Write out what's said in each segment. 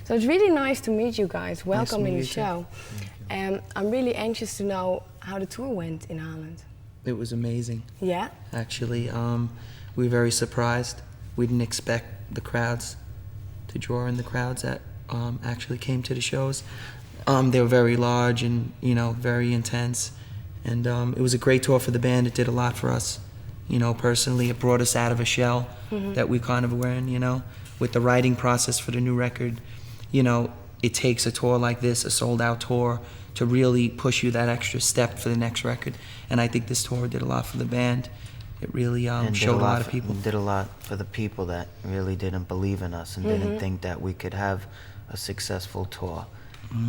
So it's really nice to meet you guys. Welcome Nice to in the meet you show. I'm really anxious to know how the tour went in Holland. It was amazing. Yeah? Actually, we were very surprised. We didn't expect the crowds to draw in the crowds that actually came to the shows. They were very large and, you know, very intense. And it was a great tour for the band. It did a lot for us. You know, personally, it brought us out of a shell that we kind of were in, you know. With the writing process for the new record, you know, it takes a tour like this, a sold-out tour, to really push you that extra step for the next record. And I think this tour did a lot for the band. It really showed a lot of people. Did a lot for the people that really didn't believe in us and didn't think that we could have a successful tour,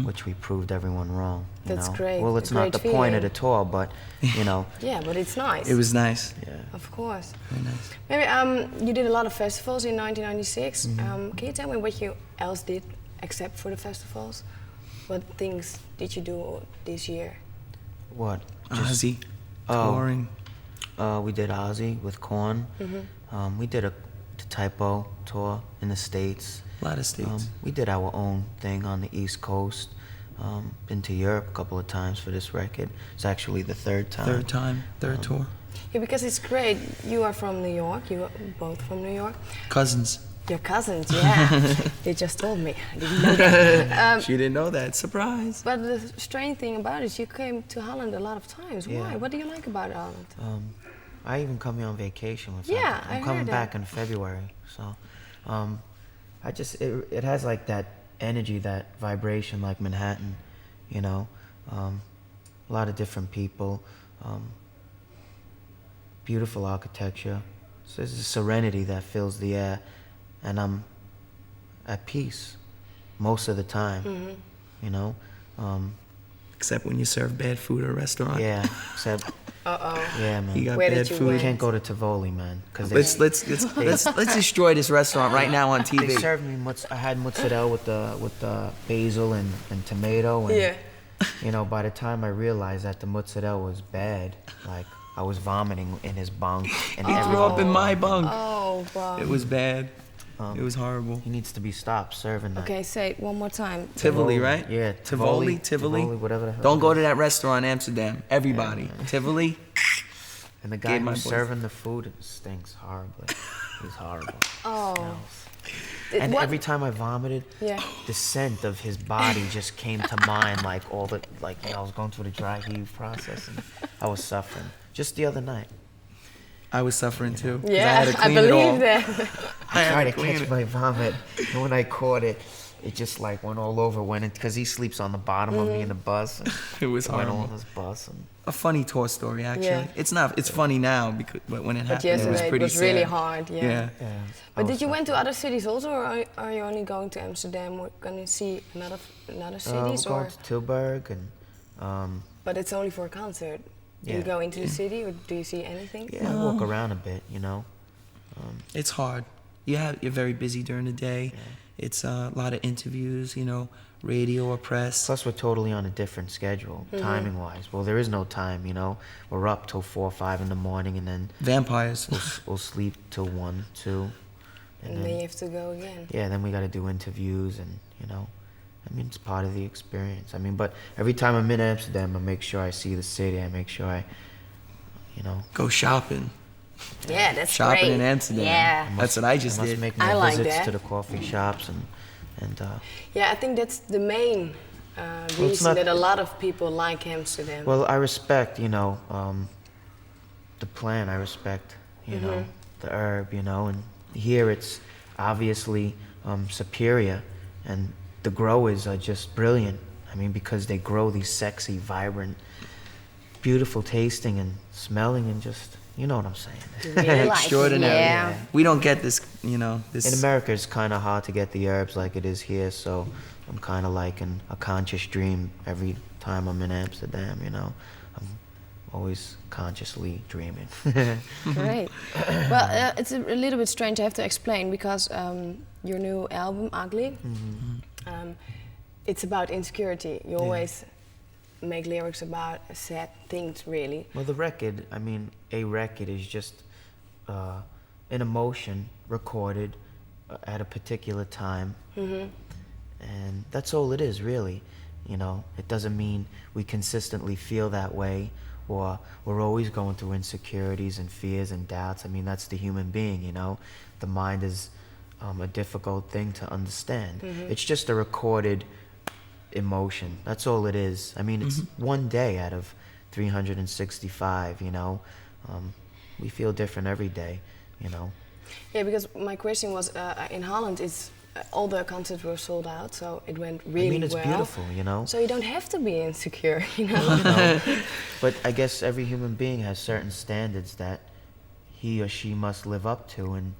which we proved everyone wrong. You That's know? great. Well, it's A not great the point of feeling. the tour, but, you know. Yeah, but it's nice. It was nice. Yeah. Of course. Very nice. Maybe you did a lot of festivals in 1996. Can you tell me what you else did except for the festivals? What things did you do this year? What? Ozzy, touring. We did Ozzy with Korn. We did the Typo tour in the States. A lot of states. We did our own thing on the East Coast. Been to Europe a couple of times for this record. It's actually the third time. Third tour. Yeah, because it's great. You are from New York. You are both from New York. Cousins. Your cousins, yeah. They just told me. I didn't know that. She didn't know that. Surprise. But the strange thing about it is you came to Holland a lot of times. Yeah. Why? What do you like about Holland? I even come here on vacation with Yeah, them. I I'm coming heard back that. in February, so it has like that energy, that vibration, like Manhattan, you know. A lot of different people, beautiful architecture. So there's a serenity that fills the air, and I'm at peace most of the time, you know. Except when you serve bad food at a restaurant. Yeah, except. Yeah, man. You got Where bad did you food. went? Can't go to Tivoli, man. Cause Let's destroy this restaurant right now on TV. they served me. I had mozzarella with the basil and tomato, and Yeah. you know, by the time I realized that the mozzarella was bad, like I was vomiting in his bunk and He threw up in my bunk. Oh, wow. It was bad. It was horrible. He needs to be stopped serving that. Okay, say it one more time. Tivoli, right? Yeah, Tivoli. whatever the hell. Don't go to that restaurant in Amsterdam. Everybody. Tivoli. And the guy Gave my who's boys- serving the food stinks horribly. He's horrible. Oh. Smells. And What- every time I vomited, Yeah. the scent of his body just came to mind, like I was going through the dry heave process, and I was suffering. Just the other night, I was suffering too. 'cause I Yeah, had to I clean it all. believe that. I had tried to to clean catch it. my vomit, and when I caught it, it just like went all over. Because he sleeps on the bottom of me in the bus. And It was it went all horrible. on his bus. And A funny tour story, actually. Yeah. It's not. It's funny now, but when it But happened, yesterday it was it pretty was really sad. hard, yeah. Yeah. But did you went to other cities also, or are you only going to Amsterdam? Or going to see another we're cities, or? going to Tilburg, and But it's only for a concert. Do you Yeah. go into the city, or do you see anything? yeah, I walk around a bit, you know. It's hard. You're very busy during the day. It's a lot of interviews, you know, radio or press. Plus, we're totally on a different schedule, timing-wise. Well, there is no time, you know. We're up till 4 or 5 in the morning, and then Vampires. we'll sleep till 1, 2. And then you have to go again. Yeah, then we got to do interviews, and, you know, I mean, it's part of the experience. I mean, but every time I'm in Amsterdam, I make sure I see the city. I make sure I, you know. Go shopping. Yeah, that's Shopping great. in Amsterdam. Yeah. That's what I just I must did. make I more like visits that. to the coffee shops and Yeah, I think that's the main it's reason not- that a lot of people like Amsterdam. well, I respect, you know, the plan. I respect, you know, the herb, you know, and here it's obviously superior, and the growers are just brilliant. I mean, because they grow these sexy, vibrant, beautiful tasting and smelling, and just, you know what I'm saying. Really like it, Extraordinary. yeah. We don't get this, you know, this. In America, it's kind of hard to get the herbs like it is here, so I'm kind of like in a conscious dream every time I'm in Amsterdam, you know. I'm always consciously dreaming. Great. Well, it's a little bit strange. I have to explain because your new album, Agony, it's about insecurity. You always make lyrics about sad things, really. Well, the record, I mean, a record is just an emotion recorded at a particular time. And that's all it is, really. You know, it doesn't mean we consistently feel that way, or we're always going through insecurities and fears and doubts. I mean, that's the human being, you know. The mind is a difficult thing to understand. It's just a recorded emotion. That's all it is. I mean, it's one day out of 365, you know. We feel different every day, you know. Yeah, because my question was, in Holland, all the concerts were sold out, so it went really well. I mean, it's beautiful, you know. So you don't have to be insecure, you know. But I guess every human being has certain standards that he or she must live up to, and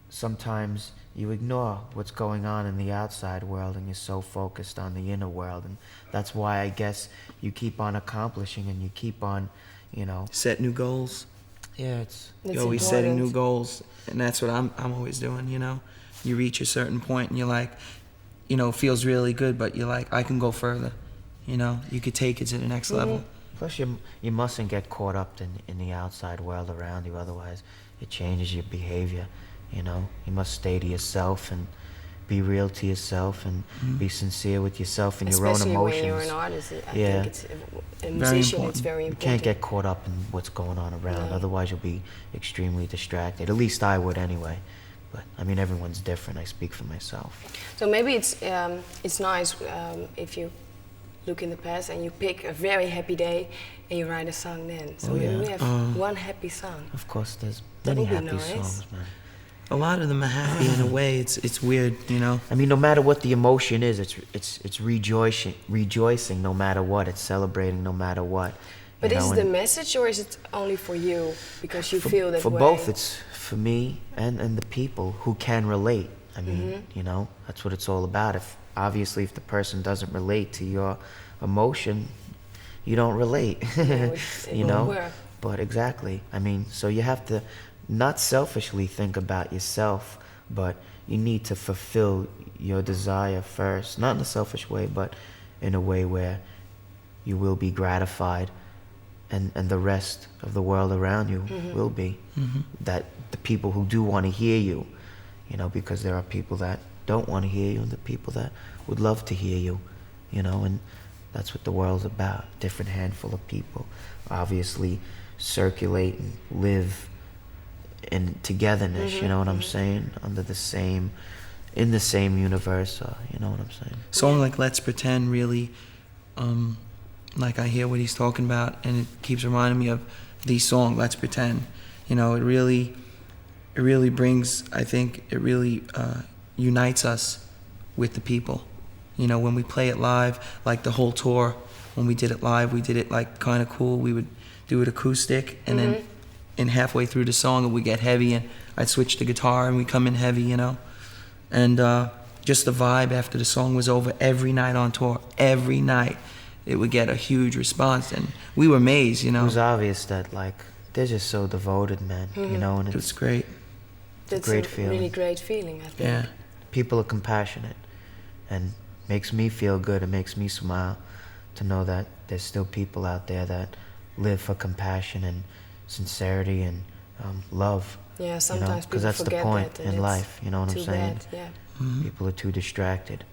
sometimes you ignore what's going on in the outside world, and you're so focused on the inner world, and that's why I guess you keep on accomplishing, and you keep on, you know, set new goals. Yeah, you're always setting new goals, and that's what I'm always doing, you know. You reach a certain point and you're like, you know, it feels really good, but you're like, I can go further, you know. You could take it to the next level. Plus you mustn't get caught up in the outside world around you, otherwise it changes your behavior, you know. You must stay to yourself and be real to yourself and be sincere with yourself and your own emotions. Especially when you're an artist, I think it's a musician, it's very important. You can't get caught up in what's going on around, otherwise you'll be extremely distracted. At least I would anyway. But I mean, everyone's different. I speak for myself. So maybe it's nice if you look in the past and you pick a very happy day and you write a song then. So maybe we have one happy song. Of course, there's many happy songs, man. A lot of them are happy in a way. It's weird, you know. I mean, no matter what the emotion is, it's rejoicing no matter what. It's celebrating no matter what. But is it the message, or is it only for you because you feel that way? For both, it's for me and the people who can relate. I mean, you know, that's what it's all about. Obviously, if the person doesn't relate to your emotion, you don't relate. You know. But exactly. I mean, so you have to not selfishly think about yourself, but you need to fulfill your desire first. Not in a selfish way, but in a way where you will be gratified. And the rest of the world around you will be. That the people who do want to hear you, you know, because there are people that don't want to hear you and the people that would love to hear you, you know, and that's what the world's about. Different handful of people obviously circulate and live in togetherness, you know what I'm saying? In the same universe, you know what I'm saying? Song like Let's Pretend really, like I hear what he's talking about, and it keeps reminding me of the song Let's Pretend. You know, it really brings, I think it really unites us with the people. You know, when we play it live, like the whole tour, when we did it live, we did it like kind of cool. We would do it acoustic, and then halfway through the song it would get heavy, and I'd switch the guitar and we'd come in heavy, you know. And just the vibe after the song was over, every night on tour, every night, it would get a huge response, and we were amazed, you know. It was obvious that, like, they're just so devoted, man, you know, and it's great. It's a great feeling. Really great feeling, I think. Yeah. People are compassionate, and makes me feel good, it makes me smile to know that there's still people out there that live for compassion and sincerity and love. Yeah, sometimes because that's the point in life, you know what I'm saying? Bad, yeah. People are too distracted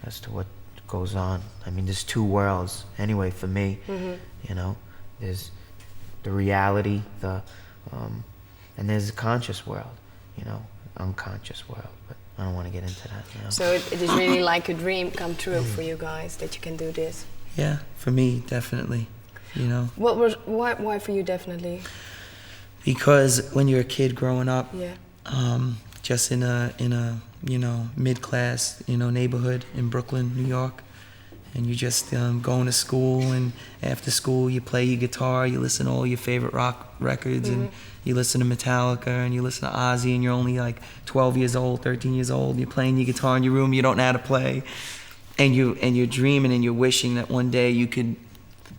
as to what goes on. I mean, there's two worlds anyway for me. You know, there's the reality, and there's the conscious world, you know, unconscious world, but I don't want to get into that, you know? So it is really like a dream come true for you guys that you can do this. Yeah, for me, definitely, you know. Why for you, definitely? Because when you're a kid growing up, just in a you know, mid-class, you know, neighborhood in Brooklyn, New York, and you just going to school, and after school you play your guitar, you listen to all your favorite rock records, and you listen to Metallica, and you listen to Ozzy, and you're only like 12 years old, 13 years old, you're playing your guitar in your room, you don't know how to play, and you're dreaming and you're wishing that one day you could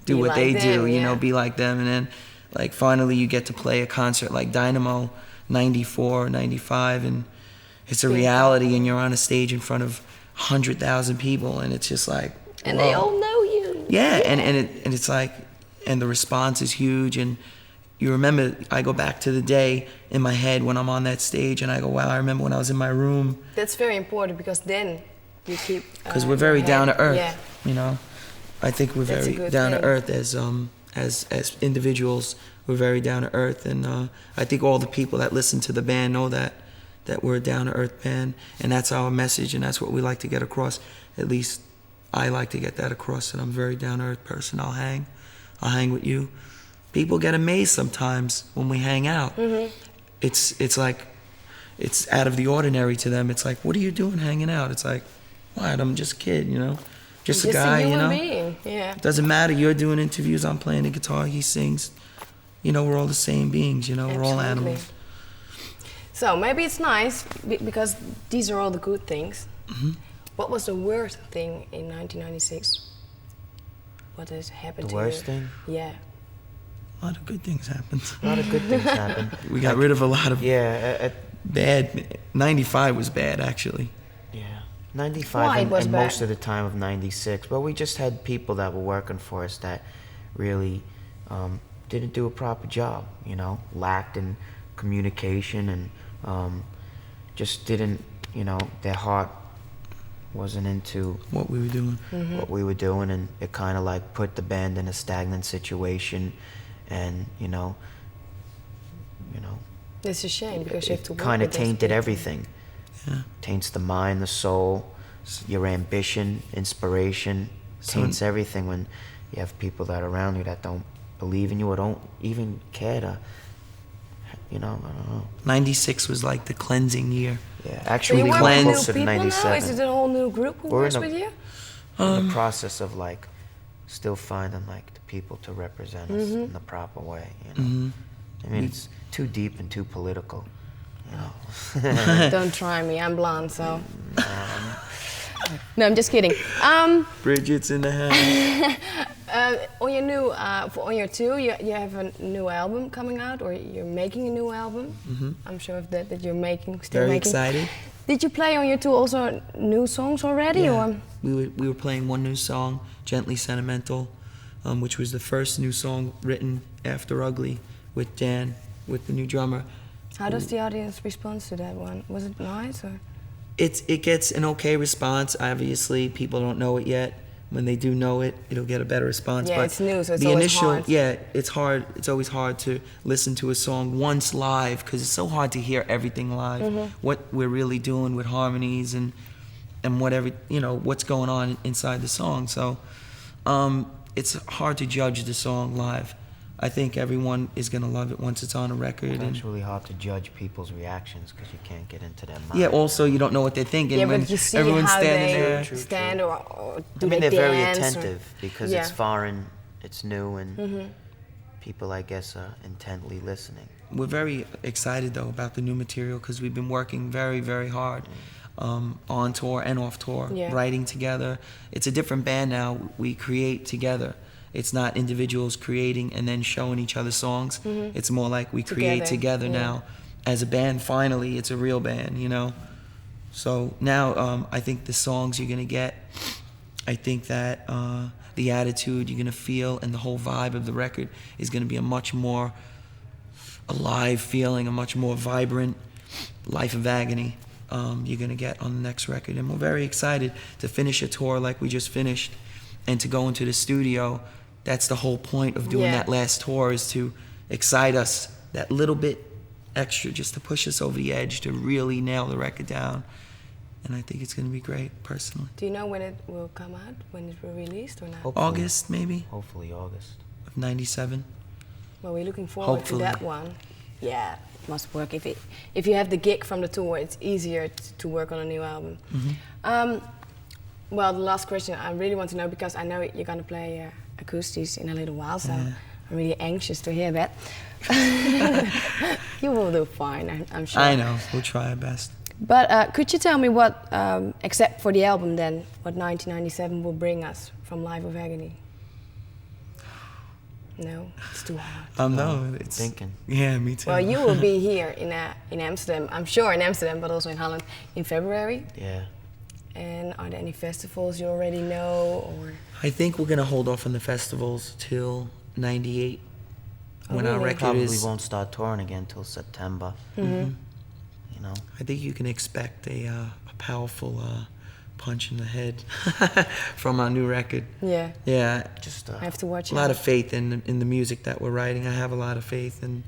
do what they do, you know, be like them, and then like finally you get to play a concert like Dynamo 94, 95, and it's a reality, and you're on a stage in front of 100,000 people, and it's just like, and they all know you. Yeah, and it's like, and the response is huge, and you remember, I go back to the day in my head when I'm on that stage, and I go, wow, I remember when I was in my room. That's very important, because then you keep... Because we're very down to earth, yeah. you know? I think we're That's a very good down to thing. earth as individuals. We're very down to earth, and I think all the people that listen to the band know that we're a down to earth band, and that's our message, and that's what we like to get across. At least I like to get that across, that I'm a very down to earth person. I'll hang with you. People get amazed sometimes when we hang out. It's like, it's out of the ordinary to them. It's like, what are you doing hanging out? It's like, what? I'm just a kid, you know? Just a guy, a you human know? being. Yeah. Doesn't matter. You're doing interviews. I'm playing the guitar. He sings. You know, we're all the same beings. You know, we're all Absolutely. animals. So maybe it's nice because these are all the good things. What was the worst thing in 1996? What has happened The to you? worst thing? Yeah. A lot of good things happened. A lot of good things happened. We got rid of a lot of Yeah, bad. 95 was bad, actually. yeah. 95 Why it was and bad? most of the time of 96. But we just had people that were working for us that really didn't do a proper job, you know, lacked in communication, and just didn't, you know, their heart wasn't into What we were doing. what we were doing, and it kind of like put the band in a stagnant situation, and you know, It's a shame because you have to it work kind of with those tainted people. everything. Yeah. Taints the mind, the soul, your ambition, inspiration. Taints everything when you have people that are around you that don't believe in you or don't even care to, you know, I don't know. 96 was like the cleansing year. Yeah, So actually you we work were with new closer to people now? 97. Is it a whole new group who We're works in a- with you? In the process of like still finding like the people to represent us in the proper way, you know. I mean, it's too deep and too political, you know. Don't try me, I'm blonde, so... No, I'm just kidding. Bridget's in the house. On your new, on your tour, you have a new album coming out, or you're making a new album. I'm sure of that you're making, still Very making. excited. Did you play on your tour also new songs already, Yeah. or? We were playing one new song, Gently Sentimental, which was the first new song written after Ugly with Dan, with the new drummer. How does the audience respond to that one? Was it nice, or? It gets an okay response. Obviously, people don't know it yet. When they do know it, it'll get a better response. Yeah, but it's new, so it's the always initial, hard. Yeah, it's hard. It's always hard to listen to a song once live because it's so hard to hear everything live. What we're really doing with harmonies and whatever, you know, what's going on inside the song. So it's hard to judge the song live. I think everyone is gonna love it once it's on a record. It's really hard to judge people's reactions because you can't get into their mind. Yeah. Also, you don't know what they're thinking Yeah, when but you see everyone's how standing they there. stand, or do I mean, they they're very dance, or- attentive because Yeah. it's foreign, it's new, and people, I guess, are intently listening. We're very excited though about the new material because we've been working very, very hard on tour and off tour, Yeah. writing together. It's a different band now. We create together. It's not individuals creating and then showing each other songs. It's more like we create together yeah. now. As a band, finally, it's a real band, you know? So now I think the songs you're gonna get, I think that the attitude you're gonna feel and the whole vibe of the record is gonna be a much more alive feeling, a much more vibrant Life of Agony you're gonna get on the next record. And we're very excited to finish a tour like we just finished and to go into the studio. That's the whole point of doing Yeah. that last tour, is to excite us that little bit extra, just to push us over the edge, to really nail the record down. And I think it's gonna be great, personally. Do you know when it will come out? When it will be released or not? Hopefully. August, maybe, Hopefully August. of 97. Well, we're looking forward Hopefully. to that one. Yeah, it must work. If you have the gig from the tour, it's easier to work on a new album. Well, the last question I really want to know, because I know you're gonna play acoustics in a little while, so I'm really anxious to hear that. You will do fine, I'm sure. I know, we'll try our best. But could you tell me what, except for the album then, what 1997 will bring us from Life of Agony? No, it's too hard. No, it's Thinking. Yeah, me too. Well, you will be here in Amsterdam, I'm sure in Amsterdam, but also in Holland in February. Yeah. And are there any festivals you already know, or? I think we're gonna hold off on the festivals till 98. when our really? record Probably is. won't start touring again till September. Mm-hmm. You know. I think you can expect a powerful punch in the head from our new record. Yeah. Yeah, Just I have to watch a it. lot of faith in the music that we're writing. I have a lot of faith, and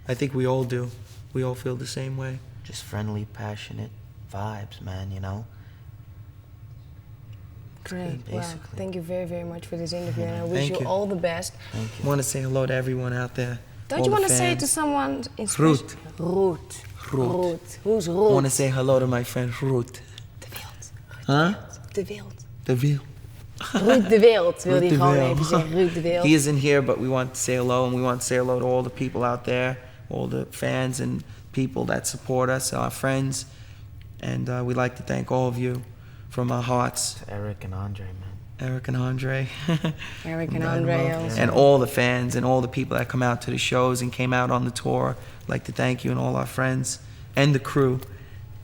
I think we all do. We all feel the same way. just friendly, passionate vibes, man. You know. Great. Well, basically. thank you very, very much for this interview, and I wish Thank you you. all the best. Thank I you. want to say hello to everyone out there. Don't all you the want to say it to fans. someone in Ruth. Ruth. Ruth. Ruth. Who's I Ruth? want to say hello to my friend Ruth. De Wild. Huh? De Wild. De Wiel. Ruud de Wild wil Ruud hij de gewoon Wild. even zeggen. Ruud de Wild. He isn't here, but we want to say hello, and we want to say hello to all the people out there, all the fans and people that support us, our friends. And we'd like to thank all of you from our hearts. To Eric and Andre, man. Eric and Andre. Eric and Andre also. And all the fans and all the people that come out to the shows and came out on the tour. I'd like to thank you and all our friends and the crew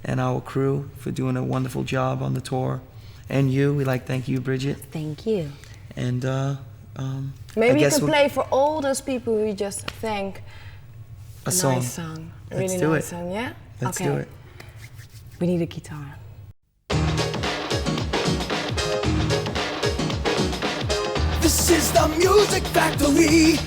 and our crew for doing a wonderful job on the tour. And you, we'd like to thank you, Bridget. Thank you. And Maybe I you guess can play for all those people who just thank a song. nice song. A Let's really do nice it. song, yeah? Let's okay. do it. We need a guitar. This is the Music Factory.